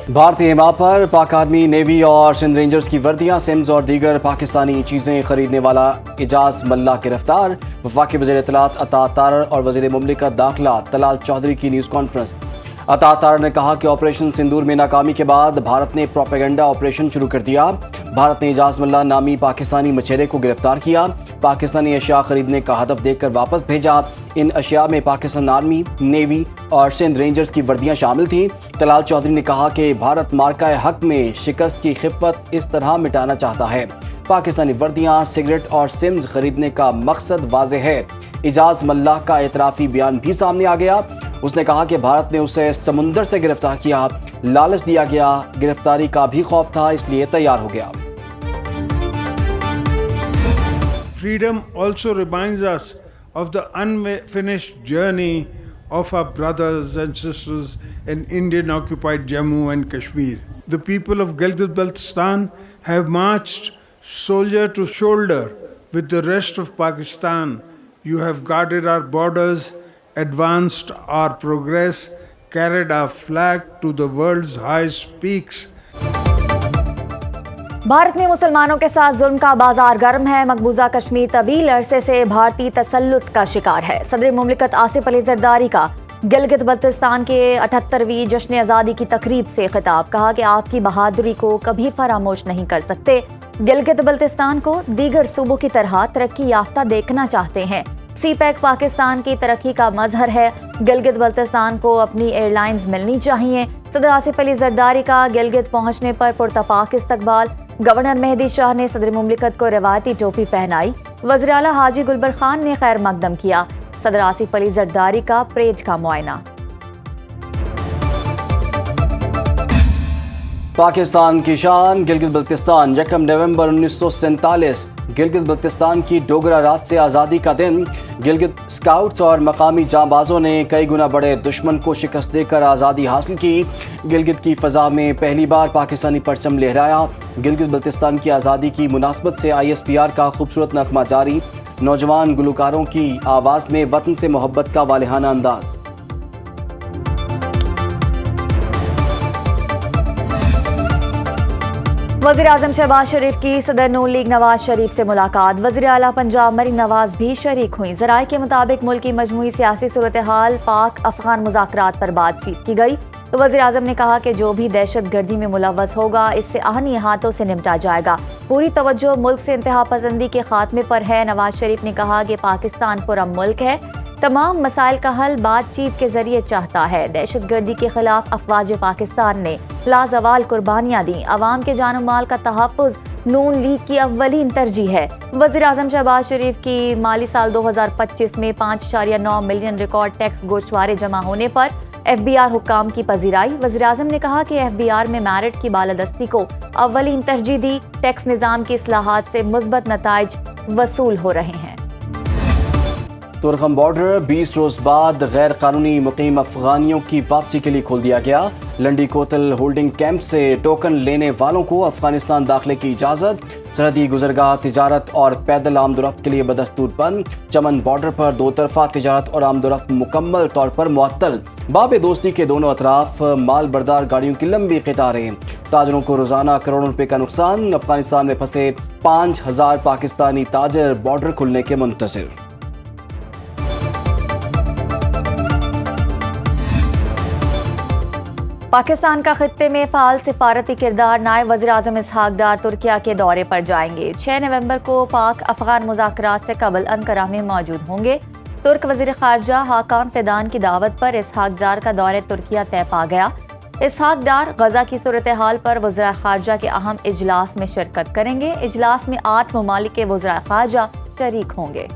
بھارتی حما پر پاک army, navy اور سندھ رینجرز کی وردیاں، سمز اور دیگر پاکستانی چیزیں خریدنے والا اعجاز ملا گرفتار۔ وفاقی وزیر اطلاعات عطا تارڑ اور وزیر مملکت داخلہ طلال چودھری کی نیوز کانفرنس۔ عطا تارڑ نے کہا کہ آپریشن سندور میں ناکامی کے بعد بھارت نے پروپیگنڈا آپریشن شروع کر دیا۔ بھارت نے اعجاز ملا نامی پاکستانی مچھیرے کو گرفتار کیا، پاکستانی اشیاء خریدنے کا ہدف دیکھ کر واپس بھیجا۔ ان اشیاء میں پاکستان آرمی، نیوی اور سندھ رینجرز کی وردیاں شامل تھیں۔ طلال چودھری نے کہا کہ بھارت مارکہ حق میں شکست کی خفت اس طرح مٹانا چاہتا ہے۔ پاکستانی وردیاں، سگریٹ اور سمز خریدنے کا مقصد واضح ہے۔ اعجاز ملا کا اعترافی بیان بھی سامنے آ گیا۔ اس نے کہا کہ بھارت نے اسے سمندر سے گرفتار کیا، لالچ دیا گیا، گرفتاری کا بھی خوف تھا، اس لیے تیار ہو گیا۔ Freedom also reminds us of the unfinished journey of our brothers and sisters in Indian-occupied Jammu and Kashmir. The people of Gilgit-Baltistan have marched shoulder to shoulder with the rest of Pakistan. You have guarded our borders, advanced our progress, carried our flag to the world's highest peaks. Bharat میں مسلمانوں کے ساتھ ظلم کا بازار گرم ہے۔ مقبوضہ کشمیر طویل عرصے سے بھارتی تسلط کا شکار ہے۔ صدر مملکت آصف علی زرداری کا گلگت بلتستان کے 78ویں جشن آزادی کی تقریب سے خطاب، کہا کہ آپ کی بہادری کو کبھی فراموش نہیں کر سکتے۔ گلگت بلتستان کو دیگر صوبوں کی طرح ترقی یافتہ دیکھنا چاہتے ہیں۔ سی پیک پاکستان کی ترقی کا مظہر ہے۔ گلگت بلتستان کو اپنی ایئر لائنز ملنی چاہیے۔ صدر آصف علی زرداری کا گلگت پہنچنے پر پرتپاک استقبال۔ گورنر مہدی شاہ نے صدر مملکت کو روایتی ٹوپی پہنائی۔ وزیر اعلیٰ حاجی گلبر خان نے خیر مقدم کیا۔ صدر آصف علی زرداری کا پریڈ کا معائنہ۔ پاکستان کی شان گلگت بلتستان، 1 نومبر 1947 گلگت بلتستان کی ڈوگرا رات سے آزادی کا دن۔ گلگت اسکاؤٹس اور مقامی جانبازوں نے کئی گنا بڑے دشمن کو شکست دے کر آزادی حاصل کی۔ گلگت کی فضا میں پہلی بار پاکستانی پرچم لہرایا۔ گلگت بلتستان کی آزادی کی مناسبت سے ISPR کا خوبصورت نغمہ جاری۔ نوجوان گلوکاروں کی آواز میں وطن سے محبت کا والہانہ انداز۔ وزیر اعظم شہباز شریف کی صدر نون لیگ نواز شریف سے ملاقات۔ وزیر اعلیٰ پنجاب مریم نواز بھی شریک ہوئیں۔ ذرائع کے مطابق ملک کی مجموعی سیاسی صورتحال، پاک افغان مذاکرات پر بات چیت کی گئی۔ وزیر اعظم نے کہا کہ جو بھی دہشت گردی میں ملوث ہوگا اس سے آہنی ہاتھوں سے نمٹا جائے گا۔ پوری توجہ ملک سے انتہا پسندی کے خاتمے پر ہے۔ نواز شریف نے کہا کہ پاکستان پرامن ملک ہے، تمام مسائل کا حل بات چیت کے ذریعے چاہتا ہے۔ دہشت گردی کے خلاف افواج پاکستان نے لازوال قربانیاں دیں۔ عوام کے جان و مال کا تحفظ نون لیگ کی اولین ترجیح ہے۔ وزیر اعظم شہباز شریف کی مالی سال 2025 میں 5.9 ملین ریکارڈ ٹیکس گوشوارے جمع ہونے پر FBR حکام کی پذیرائی۔ وزیر اعظم نے کہا کہ FBR میں میرٹ کی بالادستی کو اولین ترجیح دی۔ ٹیکس نظام کی اصلاحات سے مثبت نتائج وصول ہو رہے ہیں۔ تورخم بارڈر 20 روز بعد غیر قانونی مقیم افغانیوں کی واپسی کے لیے کھول دیا گیا۔ لنڈی کوتل ہولڈنگ کیمپ سے ٹوکن لینے والوں کو افغانستان داخلے کی اجازت۔ سرحدی گزرگاہ تجارت اور پیدل آمد و رفت کے لیے بدستور بند۔ چمن بارڈر پر دو طرفہ تجارت اور آمد و رفت مکمل طور پر معطل۔ باب دوستی کے دونوں اطراف مال بردار گاڑیوں کی لمبی قطاریں۔ تاجروں کو روزانہ کروڑوں روپے کا نقصان۔ افغانستان میں پھنسے 5000 پاکستانی تاجر بارڈر کھلنے کے منتظر۔ پاکستان کا خطے میں فعال سفارتی کردار۔ نائب وزیر اعظم اسحاق ڈار ترکیہ کے دورے پر جائیں گے۔ 6 نومبر کو پاک افغان مذاکرات سے قبل انقرہ میں موجود ہوں گے۔ ترک وزیر خارجہ حاکان فیدان کی دعوت پر اسحاق ڈار کا دورہ ترکیہ طے پا گیا۔ اسحاق ڈار غزہ کی صورتحال پر وزراء خارجہ کے اہم اجلاس میں شرکت کریں گے۔ اجلاس میں 8 ممالک کے وزراء خارجہ شریک ہوں گے۔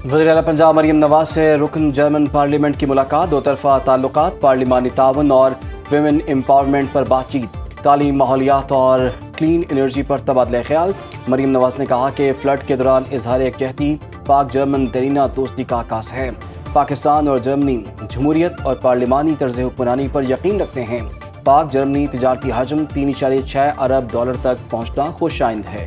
وزیر اعلیٰ پنجاب مریم نواز سے رکن جرمن پارلیمنٹ کی ملاقات۔ دو طرفہ تعلقات، پارلیمانی تعاون اور ویمن امپاورمنٹ پر بات چیت۔ تعلیم، ماحولیات اور کلین انرجی پر تبادلہ خیال۔ مریم نواز نے کہا کہ فلڈ کے دوران اظہار یکجہتی پاک جرمن دیرینہ دوستی کا عکاس ہے۔ پاکستان اور جرمنی جمہوریت اور پارلیمانی طرز حکمرانی پر یقین رکھتے ہیں۔ پاک جرمنی تجارتی حجم $3.6 ارب تک پہنچنا خوش آئند ہے۔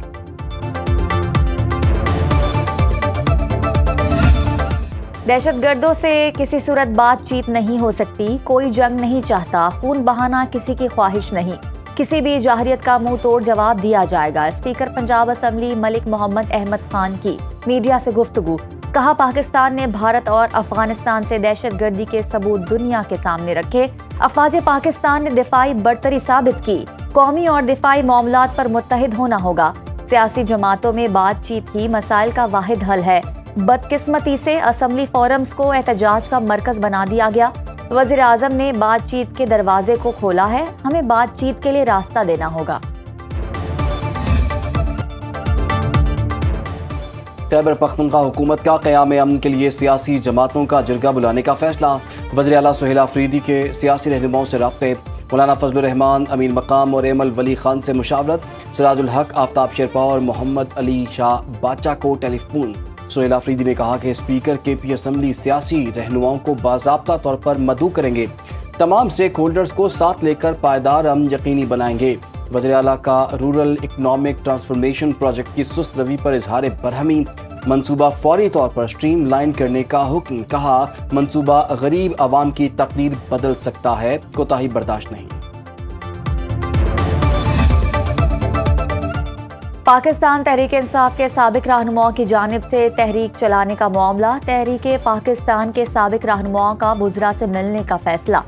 दहशत गर्दों से किसी सूरत बातचीत नहीं हो सकती, कोई जंग नहीं चाहता, खून बहाना किसी की ख्वाहिश नहीं, किसी भी जाहिरियत का मुंह तोड़ जवाब दिया जाएगा। स्पीकर पंजाब असम्बली मलिक मोहम्मद अहमद खान की मीडिया से गुफ्तगू। कहा, पाकिस्तान ने भारत और अफगानिस्तान से दहशत गर्दी के सबूत दुनिया के सामने रखे। अफवाज पाकिस्तान ने दिफाई बरतरी साबित की। कौमी और दिफाई मामलात पर मुत्तहिद होना होगा। सियासी जमातों में बातचीत ही मसाइल का वाहिद हल है। बदकिस्मती से असम्बली फोरम्स को एहतजाज का मरकज बना दिया गया। वज़ीर आज़म ने बातचीत के दरवाजे को खोला है, हमें बातचीत के लिए रास्ता देना होगा। खैबर पख्तूनख्वा हुकूमत का क़याम अमन के लिए सियासी जमातों का जरगा बुलाने का फैसला। वज़ीर आला सुहेल आफरीदी के सियासी रहनुमाओं से राब्ते। मौलाना फजलुर रहमान, अमीन मकाम और एमल वली खान से मुशावरत। सिराजुल हक, आफ्ताब शेरपा और मोहम्मद अली शाह बाचा को टेलीफोन। सुहेल आफरीदी ने कहा कि स्पीकर KP असम्बली सियासी रहनुमाओं को बाज़ाब्ता तौर पर मदऊ करेंगे, तमाम स्टेक होल्डर्स को साथ लेकर पायदार अमन यकीनी बनाएंगे। वज़ीर आला का रूरल इकनॉमिक ट्रांसफॉर्मेशन प्रोजेक्ट की सुस्त रवि पर इजहार बरहमी। मंसूबा फौरी तौर पर स्ट्रीम लाइन करने का हुक्म। कहा, मंसूबा गरीब आवाम की तकदीर बदल सकता है, कोताही बर्दाश्त नहीं। पाकिस्तान तहरीक इंसाफ के साबिक रहनुमाओं की जानिब से तहरीक चलाने का मामला। तहरीक पाकिस्तान के साबिक रहनुमाओं का बुज़रा से मिलने का फैसला।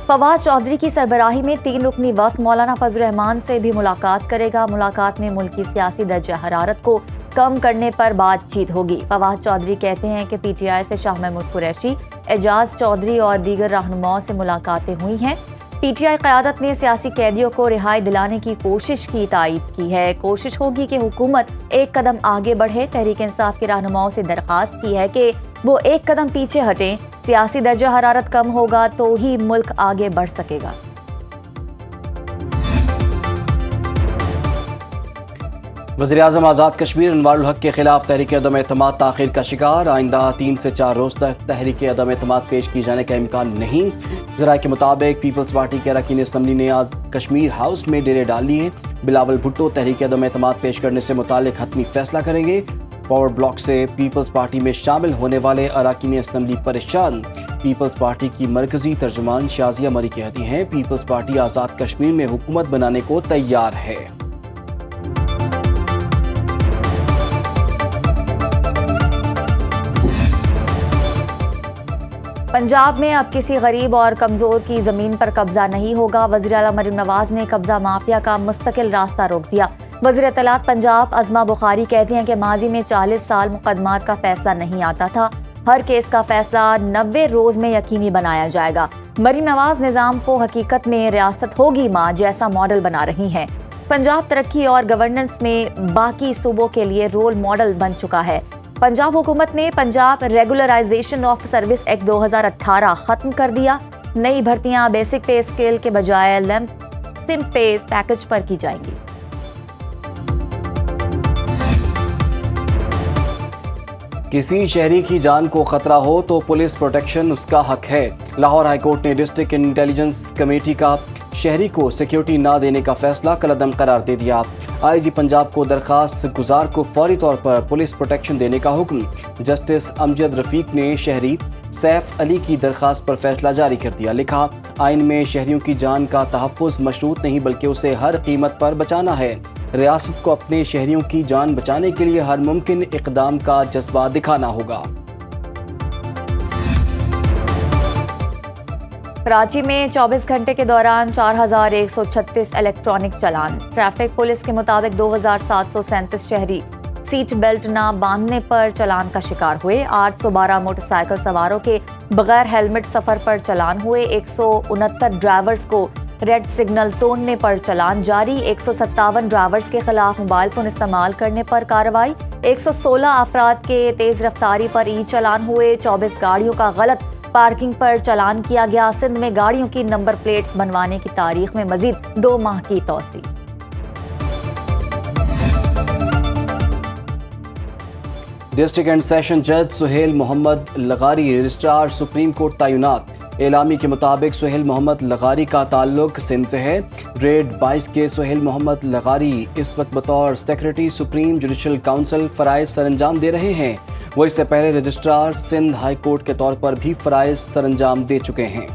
फवाद चौधरी की सरबराही में 3 रुकनी वफ़द मौलाना फजलुर रहमान से भी मुलाकात करेगा। मुलाकात में मुल्क की सियासी दर्जा हरारत को कम करने पर बातचीत होगी। फवाद चौधरी कहते हैं कि PTI से शाह महमूद कुरैशी, एजाज चौधरी और दीगर रहनुमाओं से मुलाकातें हुई हैं। PTI क़यादत ने सियासी कैदियों को रिहाई दिलाने की कोशिश की तायीद की है। कोशिश होगी कि हुकूमत एक कदम आगे बढ़े। तहरीक इंसाफ के रहनुमाओं से दरख्वास्त की है कि वो एक कदम पीछे हटें। सियासी दर्जा हरारत कम होगा तो ही मुल्क आगे बढ़ सकेगा। वज़ीर आज़म आज़ाद कश्मीर अनवारुल हक के खिलाफ तहरीक अदम एतमाद ताख़ीर का शिकार। आइंदा 3 से 4 रोज़ तक तहरीक अदम एतमाद पेश की जाने का इम्कान नहीं। ज़राए के मुताबिक पीपल्स पार्टी के अरकान असम्बली ने आज कश्मीर हाउस में डेरे डाल लिए। बिलावल भुट्टो तहरीक अदम एतमाद पेश करने से मुतालिक हतमी फैसला करेंगे। फॉरवर्ड ब्लॉक से पीपल्स पार्टी में शामिल होने वाले अरकान असम्बली परेशान। पीपल्स पार्टी की मरकजी तर्जुमान शाजिया मरी कहती हैं, पीपल्स पार्टी आज़ाद कश्मीर में हुकूमत बनाने को तैयार है। पंजाब में अब किसी गरीब और कमज़ोर की ज़मीन पर कब्जा नहीं होगा। वज़ीर आला मरीम नवाज ने कब्जा माफिया का मुस्तकिल रास्ता रोक दिया। वज़ीर इत्तलात पंजाब अज़मा बुखारी कहती हैं कि माजी में 40 साल मुकदमात का फैसला नहीं आता था। हर केस का फैसला 90 रोज़ में यकीनी बनाया जाएगा। मरीम नवाज निज़ाम को हकीकत में रियासत होगी माँ जैसा मॉडल बना रही हैं। पंजाब तरक्की और गवर्नेंस में बाकी सूबों के लिए रोल मॉडल बन चुका है। पंजाब हुकूमत ने Punjab regularization of service act 2018 खत्म कर दिया। नई भर्तियां बेसिक पे स्केल के बजाय सिम पे पैकेज पर की जाएंगी। किसी शहरी की जान को खतरा हो तो पुलिस प्रोटेक्शन उसका हक है। लाहौर हाईकोर्ट ने डिस्ट्रिक्ट इंटेलिजेंस कमेटी का शहरी को सिक्योरिटी ना देने का फैसला कलअदम करार दे दिया। IG पंजाब को दरखास्त गुजार को फौरी तौर पर पुलिस प्रोटेक्शन देने का हुक्म। जस्टिस अमजद रफीक ने शहरी सैफ अली की दरखास्त पर फैसला जारी कर दिया। लिखा, आइन में शहरियों की जान का तहफ़्फ़ुज़ मशरूत नहीं बल्कि उसे हर कीमत पर बचाना है। रियासत को अपने शहरियों की जान बचाने के लिए हर मुमकिन इक़दाम का जज्बा दिखाना होगा। कराची में 24 घंटे के दौरान 4136 इलेक्ट्रॉनिक चालान। ट्रैफिक पुलिस के मुताबिक 2737 शहरी सीट बेल्ट ना बांधने पर चालान का शिकार हुए। 812 मोटरसाइकिल सवारों के बगैर हेलमेट सफर पर चालान हुए। 169 ड्राइवर्स को रेड सिग्नल तोड़ने पर चालान जारी। 157 ड्राइवर्स के खिलाफ मोबाइल फोन इस्तेमाल करने पर कार्रवाई। 116 अफराद के तेज रफ्तारी पर ई चालान हुए। 24 गाड़ियों का गलत पार्किंग पर चालान किया गया। सिंध में गाड़ियों की नंबर प्लेट्स बनवाने की तारीख में मजीद 2 माह की तौसी। डिस्ट्रिक्ट एंड सेशन जज Suhail Mohammad Lagari registrar supreme court तैनात। एलामी के मुताबिक सुहेल मोहम्मद लगारी का ताल्लुक सिंध से है। ग्रेड 22 के सुहेल मोहम्मद लगारी इस वक्त बतौर सेक्रेटरी सुप्रीम जुडिशल काउंसिल फराइज सर अंजाम दे रहे हैं। وہ اس سے پہلے رجسٹرار سندھ ہائی کورٹ کے طور پر بھی فرائض سر انجام دے چکے ہیں۔